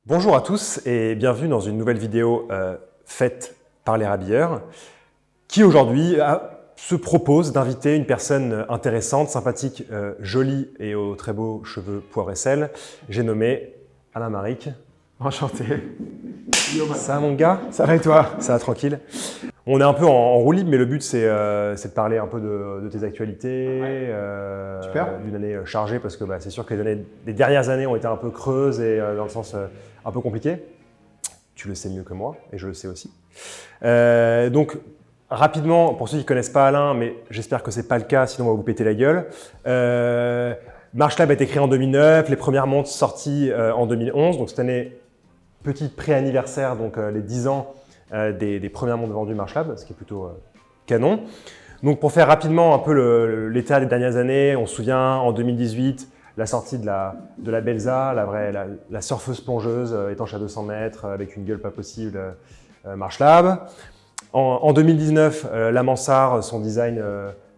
Bonjour à tous et bienvenue dans une nouvelle vidéo faite par les Rabilleurs qui aujourd'hui se propose d'inviter une personne intéressante, sympathique, jolie et aux très beaux cheveux poivre et sel. J'ai nommé Alain Maric. Enchanté. Ça va mon gars? Ça va et toi? Ça va tranquille. On est un peu en roue libre, mais le but c'est de parler un peu de tes actualités, Super. d'une année chargée, parce que c'est sûr que les dernières années ont été un peu creuses et dans le sens un peu compliqué. Tu le sais mieux que moi, et je le sais aussi. Donc rapidement, pour ceux qui ne connaissent pas Alain, mais j'espère que ce n'est pas le cas, sinon on va vous péter la gueule. MarchLab a été créé en 2009, les premières montres sorties en 2011, donc cette année, petit pré-anniversaire, donc les 10 ans des premières montres vendues MarchLab, ce qui est plutôt canon. Donc pour faire rapidement un peu l'état des dernières années, on se souvient en 2018, la sortie de la Belza, la surfeuse plongeuse étanche à 200 mètres avec une gueule pas possible MarchLab. En 2019, la Mansart, son design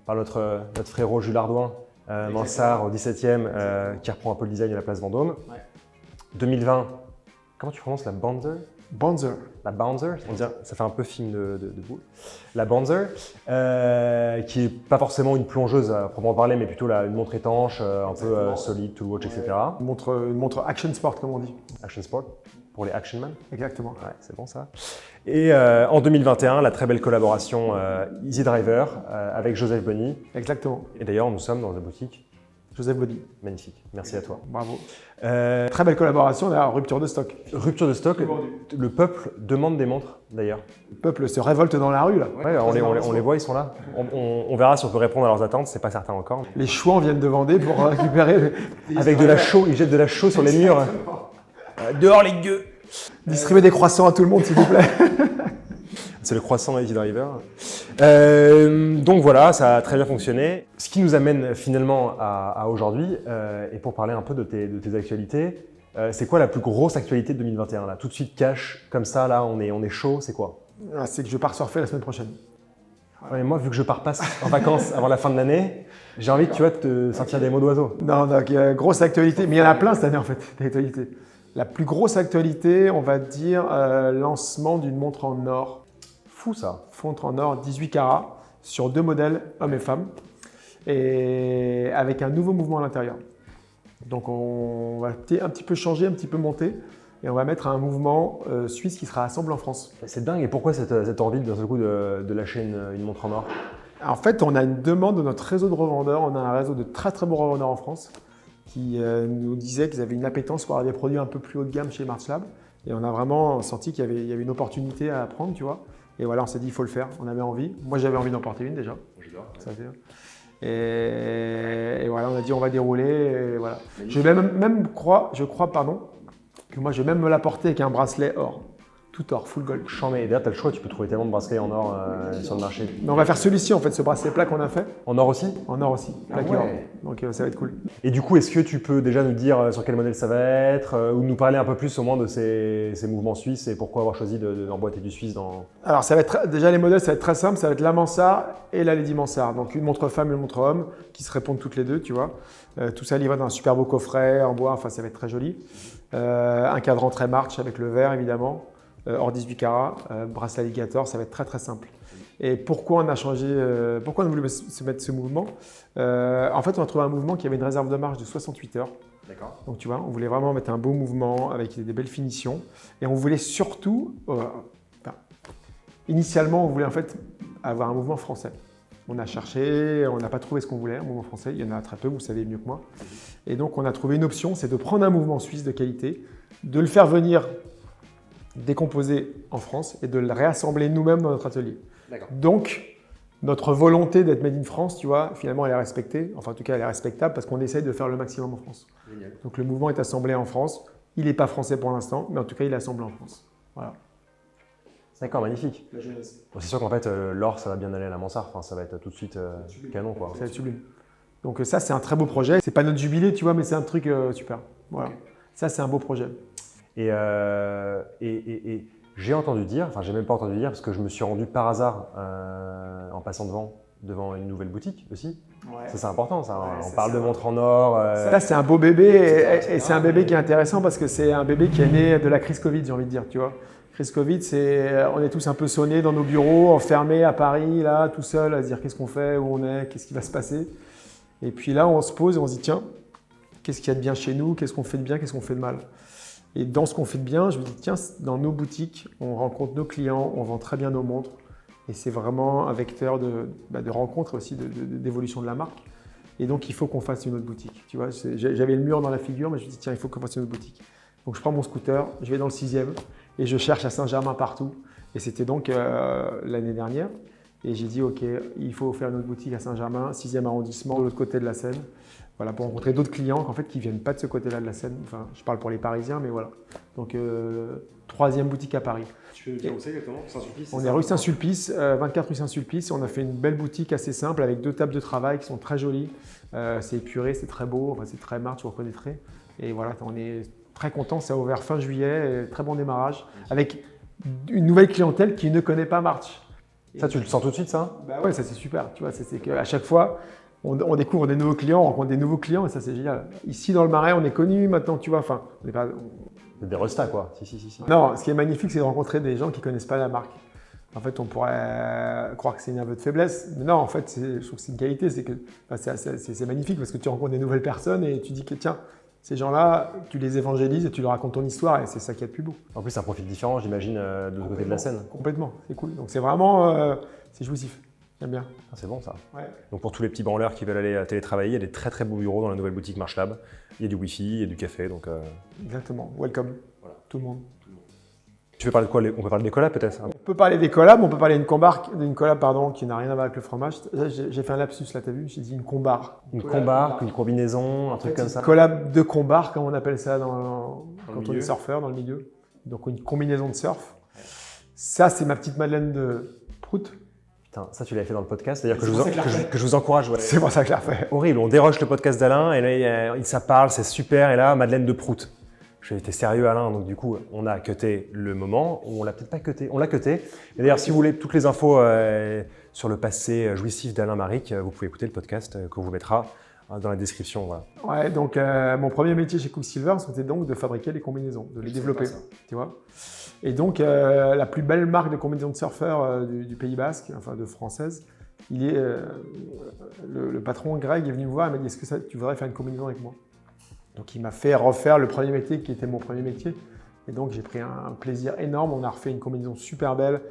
par notre frérot Jules Ardouin, Mansart au 17e, qui reprend un peu le design de la place Vendôme. Ouais. 2020, comment tu prononces la Banzer? Banzer. La Banzer, on dirait, ça fait un peu film de boule. La Banzer, qui n'est pas forcément une plongeuse à proprement parler, mais plutôt une montre étanche, un peu solide, tool watch, etc. Une montre action sport, comme on dit. Action sport, pour les action men. Exactement. Ouais, c'est bon ça. Et en 2021, la très belle collaboration Easy Driver avec Joseph Bonny. Exactement. Et d'ailleurs, nous sommes dans la boutique. Joseph Bonny. Magnifique, merci à toi. Bravo. Très belle collaboration, d'ailleurs, rupture de stock. Rupture de stock, le peuple demande des montres d'ailleurs. Le peuple se révolte dans la rue là. Ouais, on les voit, ils sont là. On verra si on peut répondre à leurs attentes, c'est pas certain encore. Les chouans viennent de Vendée pour récupérer. Avec de la chaux, ils jettent de la chaux sur les murs. Dehors les gueux. Distribuer des croissants à tout le monde, s'il vous plaît. C'est le croissant Easy Driver. Donc voilà, ça a très bien fonctionné. Ce qui nous amène finalement à aujourd'hui, et pour parler un peu de tes actualités, c'est quoi la plus grosse actualité de 2021 là? Tout de suite cash, comme ça, là, on est chaud, c'est quoi? C'est que je pars surfer la semaine prochaine. Ouais, moi, vu que je pars pas en vacances avant la fin de l'année, j'ai envie, tu vois, de te sortir des mots d'oiseau. Non, donc, grosse actualité, mais il y en a plein cette année en fait, d'actualités. La plus grosse actualité, on va dire, lancement d'une montre en or. Fou ça. Montre en or 18 carats sur 2 modèles, hommes et femmes, et avec un nouveau mouvement à l'intérieur. Donc on va un petit peu changer, un petit peu monter, et on va mettre un mouvement suisse qui sera assemblé en France. C'est dingue, et pourquoi cette envie d'un seul coup de lâcher une montre en or? En fait, on a une demande de notre réseau de revendeurs, on a un réseau de très très bons revendeurs en France, qui nous disaient qu'ils avaient une appétence pour avoir des produits un peu plus haut de gamme chez MarchLab, et on a vraiment senti qu'il y avait une opportunité à prendre, tu vois. Et voilà, on s'est dit, il faut le faire, on avait envie. Moi, j'avais envie d'en porter une déjà. Ça, et voilà, on a dit, on va dérouler. Et voilà. Je crois, que moi, je vais même me la porter avec un bracelet or. Tout or, full gold. Chambé. D'ailleurs, tu as le choix, tu peux trouver tellement de bracelets en or sur le marché. Mais on va faire celui-ci, en fait, ce bracelet plat qu'on a fait. En or aussi? En or aussi, plaqué or. Donc ça va être cool. Et du coup, est-ce que tu peux déjà nous dire sur quel modèle ça va être, ou nous parler un peu plus au moins de ces mouvements suisses et pourquoi avoir choisi d'emboîter du suisse dans… Alors, ça va être déjà les modèles, ça va être très simple. Ça va être la Mansart et la Lady Mansart. Donc une montre femme et une montre homme qui se répondent toutes les deux, tu vois. Tout ça livré dans un super beau coffret en bois, enfin ça va être très joli. Un cadran très marche avec le vert évidemment. Hors 18 carats, bracelet alligator, ça va être très très simple. Et pourquoi on a changé, pourquoi on a voulu se mettre ce mouvement? En fait, on a trouvé un mouvement qui avait une réserve de marche de 68 heures. D'accord. Donc tu vois, on voulait vraiment mettre un beau mouvement avec des belles finitions. Et on voulait surtout, initialement, on voulait en fait avoir un mouvement français. On a cherché, on n'a pas trouvé ce qu'on voulait, un mouvement français. Il y en a très peu, vous savez mieux que moi. Et donc on a trouvé une option, c'est de prendre un mouvement suisse de qualité, de le faire venir décomposé en France et de le réassembler nous-mêmes dans notre atelier. Donc, notre volonté d'être made in France, tu vois, finalement, elle est respectée. Enfin, en tout cas, elle est respectable parce qu'on essaye de faire le maximum en France. Génial. Donc, le mouvement est assemblé en France. Il n'est pas français pour l'instant, mais en tout cas, il est assemblé en France. Voilà. D'accord, magnifique. Bon, c'est sûr qu'en fait, l'or, ça va bien aller à la Mansart. Enfin, ça va être tout de suite canon, quoi. Ça va être sublime. Donc, ça, c'est un très beau projet. C'est pas notre jubilé, tu vois, mais c'est un truc super. Voilà. Okay. Ça, c'est un beau projet. Et j'ai entendu dire, enfin j'ai même pas entendu dire parce que je me suis rendu par hasard en passant devant devant une nouvelle boutique aussi. Ouais. Ça, c'est important, ça. Ouais, On ça, parle c'est de montres en or. Là, c'est un beau bébé et c'est un bébé qui est intéressant parce que c'est un bébé qui est né de la crise Covid, j'ai envie de dire, tu vois. Crise Covid, on est tous un peu sonnés dans nos bureaux, enfermés à Paris, là, tout seul, à se dire qu'est-ce qu'on fait, où on est, qu'est-ce qui va se passer. Et puis là, on se pose et on se dit, tiens, qu'est-ce qu'il y a de bien chez nous, qu'est-ce qu'on fait de bien, qu'est-ce qu'on fait de mal. Et dans ce qu'on fait de bien, je me dis, tiens, dans nos boutiques, on rencontre nos clients, on vend très bien nos montres. Et c'est vraiment un vecteur de rencontre aussi, d'évolution de la marque. Et donc, il faut qu'on fasse une autre boutique. Tu vois, j'avais le mur dans la figure, mais je me dis, tiens, il faut qu'on fasse une autre boutique. Donc, je prends mon scooter, je vais dans le 6e et je cherche à Saint-Germain partout. Et c'était donc l'année dernière. Et j'ai dit, OK, il faut faire une autre boutique à Saint-Germain, 6e arrondissement, de l'autre côté de la Seine. Voilà, pour rencontrer d'autres clients qui ne viennent pas de ce côté-là de la Seine. Enfin, je parle pour les Parisiens, mais voilà. Donc, 3e boutique à Paris. Tu veux dire où c'est exactement? Saint-Sulpice? On est rue Saint-Sulpice, 24 rue Saint-Sulpice. On a fait une belle boutique assez simple avec 2 tables de travail qui sont très jolies. C'est épuré, c'est très beau, enfin, c'est très marque, tu reconnaîtrais. Et voilà, on est très content. Ça a ouvert fin juillet, très bon démarrage, avec une nouvelle clientèle qui ne connaît pas March. Ça, tu le sens tout de suite, ça? Bah ouais, ça c'est super. Tu vois, c'est qu'à chaque fois, on découvre des nouveaux clients, on rencontre des nouveaux clients et ça c'est génial. Ici dans le Marais, on est connu maintenant, tu vois. Enfin, on n'est pas. Des restats, quoi. Si. Non, ce qui est magnifique, c'est de rencontrer des gens qui ne connaissent pas la marque. En fait, on pourrait croire que c'est une aveu de faiblesse, mais non, en fait, je trouve que c'est une qualité. C'est magnifique parce que tu rencontres des nouvelles personnes et tu dis que tiens, ces gens-là, tu les évangélises et tu leur racontes ton histoire et c'est ça qui est le plus beau. En plus, c'est un profil différent, j'imagine, de l'autre côté de la Seine. Complètement, c'est cool. Donc c'est vraiment, c'est jouissif. J'aime bien. Ah, c'est bon, ça. Ouais. Donc pour tous les petits branleurs qui veulent aller télétravailler, il y a des très très beaux bureaux dans la nouvelle boutique MarchLab. Il y a du Wi-Fi, il y a du café, donc… Exactement. Welcome. Voilà. Tout le monde. Tu veux parler de quoi? On peut parler des collabs peut-être? On peut parler des collabs, on peut parler d'une collab qui n'a rien à voir avec le fromage. J'ai fait un lapsus là, t'as vu? J'ai dit une combar. Une combar, une combinaison, un truc comme ça. Collab de combar, comme on appelle ça quand on est surfeur dans le milieu. Donc une combinaison de surf. Ça, c'est ma petite Madeleine de Prout. Putain, ça tu l'avais fait dans le podcast, c'est-à-dire que je vous encourage. Ouais. C'est pour ça que je l'ai fait. Horrible, on déroge le podcast d'Alain et là ça parle, c'est super et là Madeleine de Prout. J'ai été sérieux Alain, donc du coup on a cuté le moment, ou on l'a peut-être pas cuté, on l'a cuté. Et d'ailleurs si vous voulez toutes les infos sur le passé jouissif d'Alain Maric, vous pouvez écouter le podcast qu'on vous mettra dans la description. Voilà. Ouais, donc mon premier métier chez Quicksilver, c'était donc de fabriquer les combinaisons, de les développer, tu vois. Et donc la plus belle marque de combinaisons de surfeurs du Pays Basque, enfin de française, le patron Greg est venu me voir et m'a dit est-ce que tu voudrais faire une combinaison avec moi? Donc il m'a fait refaire le premier métier qui était mon premier métier. Et donc j'ai pris un plaisir énorme. On a refait une combinaison super belle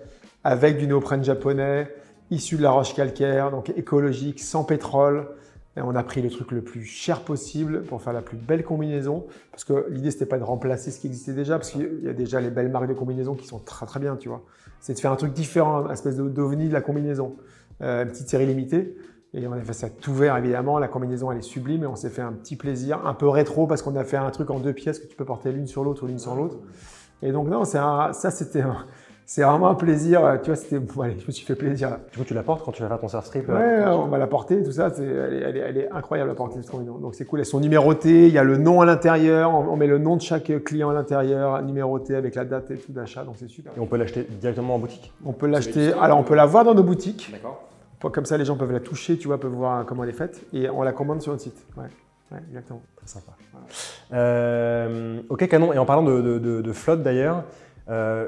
avec du néoprène japonais, issu de la roche calcaire, donc écologique, sans pétrole. Et on a pris le truc le plus cher possible pour faire la plus belle combinaison. Parce que l'idée, c'était pas de remplacer ce qui existait déjà, parce qu'il y a déjà les belles marques de combinaison qui sont très très bien, tu vois. C'est de faire un truc différent, une espèce d'ovni de la combinaison. Une petite série limitée. Et on a fait ça tout vert, évidemment. La combinaison, elle est sublime et on s'est fait un petit plaisir, un peu rétro, parce qu'on a fait un truc en 2 pièces que tu peux porter l'une sur l'autre ou l'une sur l'autre. Et donc, non, c'est vraiment un plaisir. Tu vois, allez, je me suis fait plaisir. Du coup, tu la portes quand tu vas faire ton surf strip? Ouais, on va la porter, tout ça. Elle est incroyable à porter, cette combinaison. Donc, c'est cool. Elles sont numérotées. Il y a le nom à l'intérieur. On met le nom de chaque client à l'intérieur, numéroté avec la date et tout d'achat. Donc, c'est super. Et on peut l'acheter directement en boutique? On peut l'acheter. Alors, on peut la voir dans nos boutiques. D'accord. Comme ça, les gens peuvent la toucher, tu vois, peuvent voir comment elle est faite. Et on la commande sur notre site. Ouais, exactement. Très sympa. Voilà. Ok, canon. Et en parlant de flotte d'ailleurs,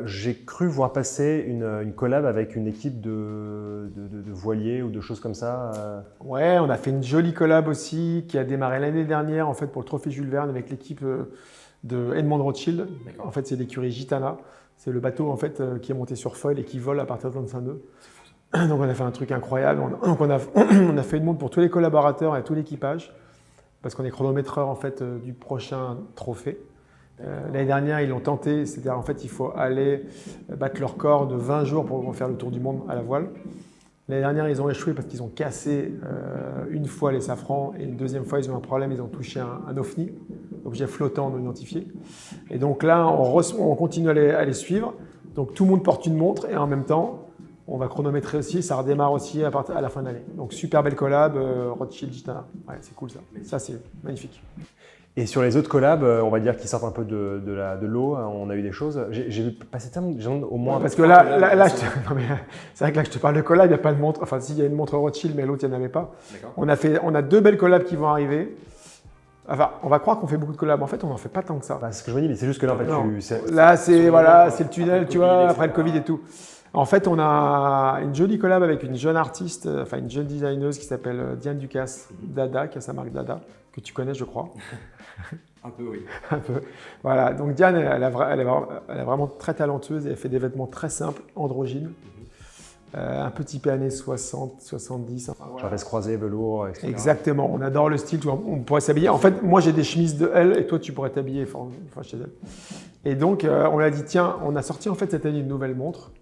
j'ai cru voir passer une collab avec une équipe de voiliers ou de choses comme ça. Ouais, on a fait une jolie collab aussi qui a démarré l'année dernière en fait pour le Trophée Jules Verne avec l'équipe de Edmond Rothschild. En fait, c'est l'écurie Gitana. C'est le bateau en fait qui est monté sur foil et qui vole à partir de 25 nœuds. Donc on a fait un truc incroyable. Donc on a fait une montre pour tous les collaborateurs et tout l'équipage parce qu'on est chronométreur en fait du prochain trophée. L'année dernière, ils l'ont tenté, c'est-à-dire en fait il faut aller battre leur record de 20 jours pour faire le tour du monde à la voile. L'année dernière, ils ont échoué parce qu'ils ont cassé une fois les safrans et une deuxième fois, ils ont un problème, ils ont touché un OFNI, objet flottant non identifié. Et donc là, on continue à les suivre. Donc tout le monde porte une montre et en même temps, on va chronométrer aussi, ça redémarre aussi à la fin de l'année. Donc super belle collab, Rothschild Gitana. Ouais, c'est cool ça. Ça, c'est magnifique. Et sur les autres collabs, on va dire qu'ils sortent un peu de l'eau, hein, on a eu des choses. J'ai vu passer tellement de gens, au moins. Parce que là non, mais c'est vrai que là, je te parle de collab, il n'y a pas de montre. Enfin, si, il y a une montre Rothschild, mais l'autre, il n'y en avait pas. On a 2 belles collabs qui vont arriver. Enfin, on va croire qu'on fait beaucoup de collabs. En fait, on n'en fait pas tant que ça. C'est ce que je me dis, mais c'est juste que là, en fait, là, c'est le tunnel, tu vois, après le Covid et tout. En fait, on a une jolie collab avec une jeune artiste, enfin une jeune designeuse qui s'appelle Diane Ducasse, Dada, qui a sa marque Dada, que tu connais, je crois. Un peu, oui. Un peu. Voilà, donc Diane, elle est vraiment très talentueuse et elle fait des vêtements très simples, androgynes, un peu typé années 60, 70. Enfin, voilà. Jarresse croisée, velours, etc. Exactement, on adore le style, tu vois, on pourrait s'habiller. En fait, moi j'ai des chemises de elle et toi tu pourrais t'habiller chez elle. Et donc, on a dit, tiens, on a sorti en fait cette année une nouvelle montre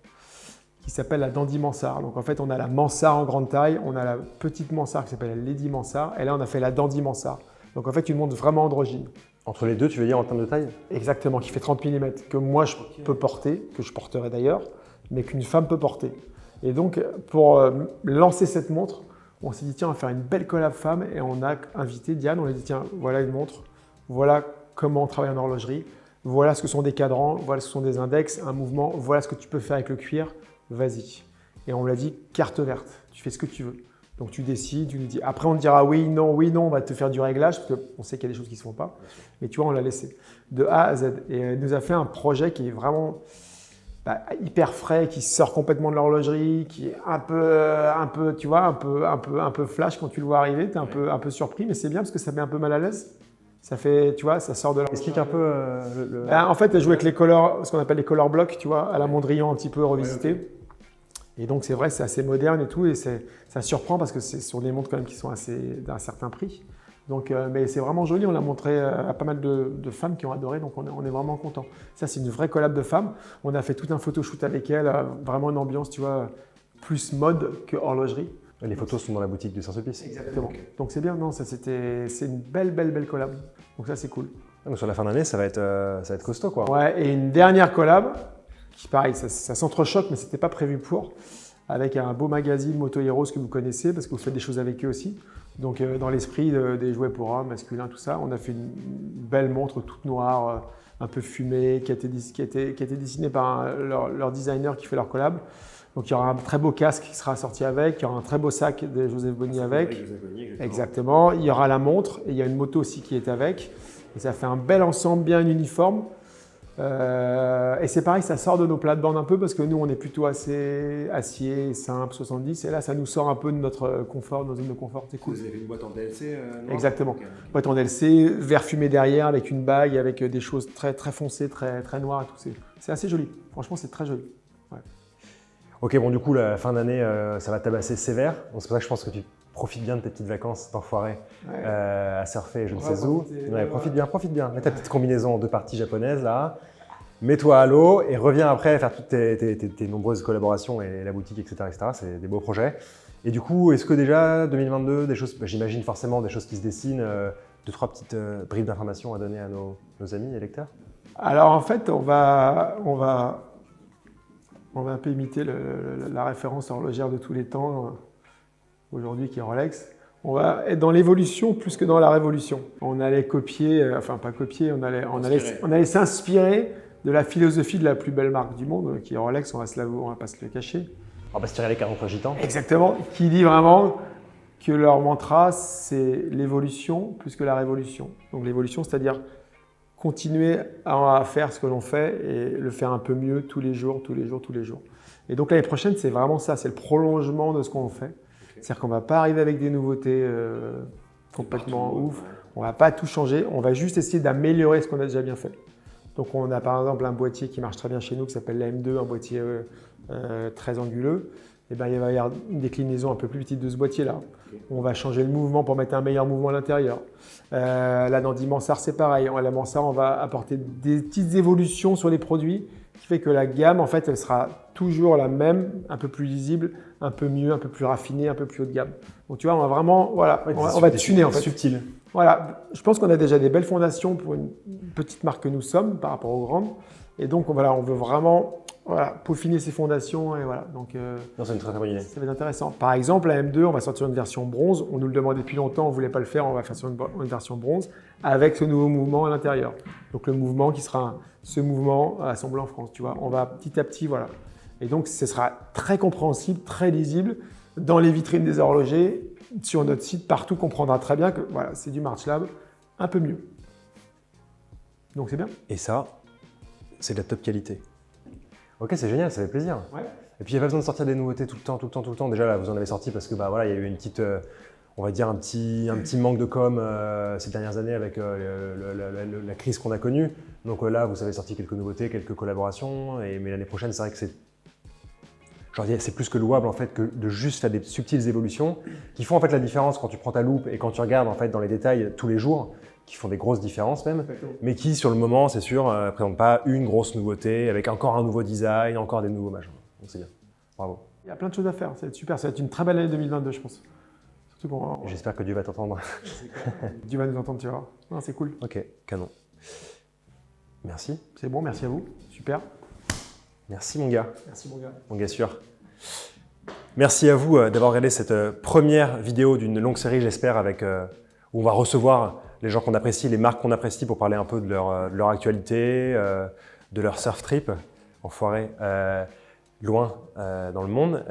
qui s'appelle la Dandy Mansart. Donc en fait, on a la Mansart en grande taille, on a la petite Mansart qui s'appelle la Lady Mansart, et là on a fait la Dandy Mansart. Donc en fait, une montre vraiment androgyne. Entre les deux, tu veux dire en termes de taille? Exactement, qui fait 30 mm, que moi je peux porter, que je porterai d'ailleurs, mais qu'une femme peut porter. Et donc, pour lancer cette montre, on s'est dit, tiens, on va faire une belle collab femme, et on a invité Diane, on lui a dit, tiens, voilà une montre, voilà comment on travaille en horlogerie, voilà ce que sont des cadrans, voilà ce que sont des index, un mouvement, voilà ce que tu peux faire avec le cuir, vas-y. Et on l'a dit, carte verte, tu fais ce que tu veux. Donc tu décides, tu nous dis, après on te dira oui, non, on va te faire du réglage, parce qu'on sait qu'il y a des choses qui ne se font pas. Mais tu vois, on l'a laissé de A à Z. Et elle nous a fait un projet qui est vraiment hyper frais, qui sort complètement de l'horlogerie, qui est un peu, tu vois, un peu flash quand tu le vois arriver, tu es un peu surpris, mais c'est bien parce que ça met un peu mal à l'aise. Ça fait, tu vois, ça sort de l'horlogerie. Explique un peu En fait, elle joue avec les colors, ce qu'on appelle les color blocks, tu vois, à la Mondrian un petit peu revisité. Ouais, okay. Et donc, c'est vrai, c'est assez moderne et tout, et ça surprend parce que c'est sur des montres quand même qui sont d'un certain prix. Donc, mais c'est vraiment joli, on l'a montré à pas mal de femmes qui ont adoré, donc on est vraiment contents. Ça, c'est une vraie collab de femmes. On a fait tout un photoshoot avec elle, vraiment une ambiance, tu vois, plus mode que horlogerie. Les photos sont dans la boutique du Saint-Sulpice. Exactement. Okay. Donc c'est bien, non, c'est une belle collab. Donc ça, c'est cool. Donc sur la fin d'année, ça va être costaud, quoi. Ouais, et une dernière collab, qui pareil, ça s'entrechoque, mais c'était pas prévu pour, avec un beau magazine Moto Heroes que vous connaissez, parce que vous faites des choses avec eux aussi. Donc dans l'esprit des jouets pour hommes, masculins, tout ça, on a fait une belle montre toute noire, un peu fumée, qui a été dessinée par leur designer qui fait leur collab. Donc il y aura un très beau casque qui sera sorti avec, il y aura un très beau sac de Joseph Bonny avec. Joseph Bonny, exactement. Il y aura la montre et il y a une moto aussi qui est avec. Et ça fait un bel ensemble, bien uniforme. Et c'est pareil, ça sort de nos plates-bandes un peu parce que nous, on est plutôt assez acier, simple, 70. Et là, ça nous sort un peu de notre confort, de nos zones de confort. C'est cool. Vous avez fait une boîte en DLC noire. Exactement. Okay. Boîte en DLC, vert fumé derrière avec une bague, avec des choses très, très foncées, très, très noires et tout. C'est assez joli. Franchement, c'est très joli. Ouais. Ok, bon, du coup, la fin d'année, ça va tabasser sévère. Donc, c'est pour ça que je pense que tu profites bien de tes petites vacances d'enfoiré à surfer, je ne sais où. Ouais, profite bien. Mets ta petite combinaison en 2 parties japonaises, là. Mets-toi à l'eau et reviens après faire toutes tes nombreuses collaborations et la boutique, etc. C'est des beaux projets. Et du coup, est-ce que déjà, 2022, des choses, j'imagine forcément des choses qui se dessinent, 2-3 petites bribes d'informations à donner à nos amis et lecteurs? Alors, en fait, on va un peu imiter la référence horlogère de tous les temps, aujourd'hui qui est Rolex. On va être dans l'évolution plus que dans la révolution. On allait copier, enfin pas copier, on allait s'inspirer de la philosophie de la plus belle marque du monde, qui est Rolex, on va pas se le cacher. On va se tirer les cartes entre gitans. Exactement, qui dit vraiment que leur mantra, c'est l'évolution plus que la révolution. Donc l'évolution, c'est-à-dire continuer à faire ce que l'on fait et le faire un peu mieux tous les jours. Et donc l'année prochaine, c'est vraiment ça, c'est le prolongement de ce qu'on fait. Okay. C'est-à-dire qu'on ne va pas arriver avec des nouveautés complètement ouf, on ne va pas tout changer, on va juste essayer d'améliorer ce qu'on a déjà bien fait. Donc on a par exemple un boîtier qui marche très bien chez nous qui s'appelle la M2, un boîtier très anguleux. Et ben, il va y avoir une déclinaison un peu plus petite de ce boîtier-là. Okay. On va changer le mouvement pour mettre un meilleur mouvement à l'intérieur. Là, dans Mansart, c'est pareil. La Mansart, on va apporter des petites évolutions sur les produits qui fait que la gamme, en fait, elle sera toujours la même, un peu plus lisible, un peu mieux, un peu plus raffinée, un peu plus haut de gamme. Donc, tu vois, on va vraiment, voilà, on va tuner en fait. Subtil. Voilà, je pense qu'on a déjà des belles fondations pour une petite marque que nous sommes par rapport aux grandes. Et donc, voilà, on veut vraiment voilà, peaufiner ses fondations et voilà. Donc, Non, c'est une très très bonne idée. ça va être intéressant. Par exemple, la M2, on va sortir une version bronze. On nous le demandait depuis longtemps, on ne voulait pas le faire. On va faire sur une version bronze avec ce nouveau mouvement à l'intérieur. Donc le mouvement qui sera ce mouvement assemblé en France. Tu vois, on va petit à petit, voilà. Et donc ce sera très compréhensible, très lisible dans les vitrines des horlogers, sur notre site, partout. On comprendra très bien que voilà, c'est du Marchlab un peu mieux. Donc c'est bien. Et ça, c'est de la top qualité. Ok, c'est génial, ça fait plaisir. Ouais. Et puis il n'y a pas besoin de sortir des nouveautés tout le temps. Déjà là, vous en avez sorti parce que bah, voilà, il y a eu une petite, on va dire un petit manque de com ces dernières années avec la crise qu'on a connue. Donc là, vous avez sorti quelques nouveautés, quelques collaborations. Mais l'année prochaine, c'est vrai que c'est plus que louable en fait que de juste faire des subtiles évolutions qui font en fait la différence quand tu prends ta loupe et quand tu regardes en fait dans les détails tous les jours, qui font des grosses différences même, mais qui sur le moment, c'est sûr, ne présentent pas une grosse nouveauté avec encore un nouveau design, encore des nouveaux machins. Donc c'est bien. Bravo. Il y a plein de choses à faire. Ça va être super. Ça va être une très belle année 2022, je pense. Surtout pour. J'espère que Dieu va t'entendre. Dieu va nous entendre, tu vois. Non, c'est cool. Ok, canon. Merci. C'est bon, merci à vous. Super. Merci mon gars. Merci mon gars. Mon gars sûr. Merci à vous d'avoir regardé cette première vidéo d'une longue série, j'espère, où on va recevoir les gens qu'on apprécie, les marques qu'on apprécie pour parler un peu de leur actualité, de leur surf trip, enfoiré, loin dans le monde.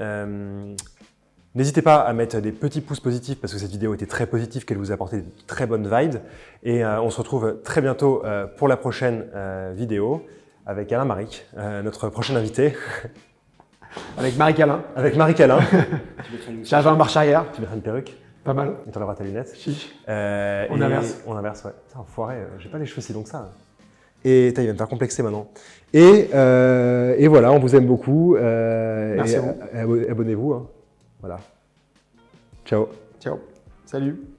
N'hésitez pas à mettre des petits pouces positifs parce que cette vidéo était très positive, qu'elle vous a apporté de très bonnes vibes. Et on se retrouve très bientôt pour la prochaine vidéo avec Alain Maric, notre prochain invité. Avec Marie-Calin. Avec Marie-Calin. J'avais un marche arrière. Tu mettras une perruque. Pas mal. Et tu enlèveras ta lunette. Chiche. On inverse. On inverse, ouais. Putain, enfoiré, j'ai pas les cheveux si longs que ça. Et il va me faire complexer maintenant. Et voilà, on vous aime beaucoup. Merci à vous. Abonnez-vous. Hein. Voilà. Ciao. Ciao. Salut.